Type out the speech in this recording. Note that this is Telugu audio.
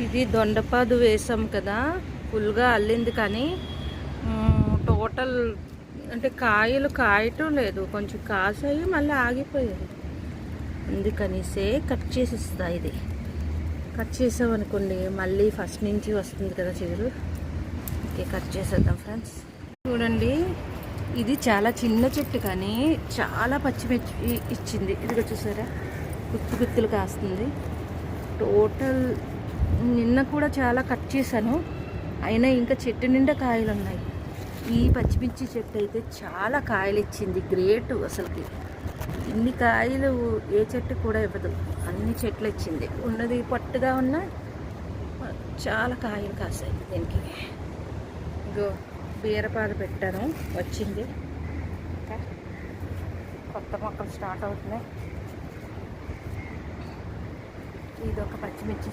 ఇది దొండపాదు వేసాం కదా, ఫుల్గా అల్లింది. కానీ టోటల్ అంటే కాయలు కాయటం లేదు, కొంచెం కాసాయి మళ్ళీ ఆగిపోయాయి. అందుకనిసే కట్ చేసిస్తా. ఇది కట్ చేసామనుకోండి మళ్ళీ ఫస్ట్ నుంచి వస్తుంది కదా చిగురు. ఓకే, కట్ చేసేద్దాం ఫ్రెండ్స్. చూడండి, ఇది చాలా చిన్న చెట్టు కానీ చాలా పచ్చిమిర్చి ఇచ్చింది. ఇదిగో చూసారా, గుత్తు గుత్తులు కాస్తుంది. టోటల్ నిన్న కూడా చాలా కట్ చేశాను, అయినా ఇంకా చెట్టు నిండా కాయలు ఉన్నాయి. ఈ పచ్చిమిర్చి చెట్టు అయితే చాలా కాయలు ఇచ్చింది. గ్రేట్ అసలుకి. ఇన్ని కాయలు ఏ చెట్టు కూడా ఇవ్వదు, అన్ని చెట్లు ఇచ్చింది. ఉన్నది పట్టుగా ఉన్న చాలా కాయలు కాసాయి దీనికి. ఇగో బీరపాదు పెట్టాను, వచ్చింది. కొత్త మొక్కలు స్టార్ట్ అవుతున్నాయి. ఇది ఒక పచ్చిమిర్చి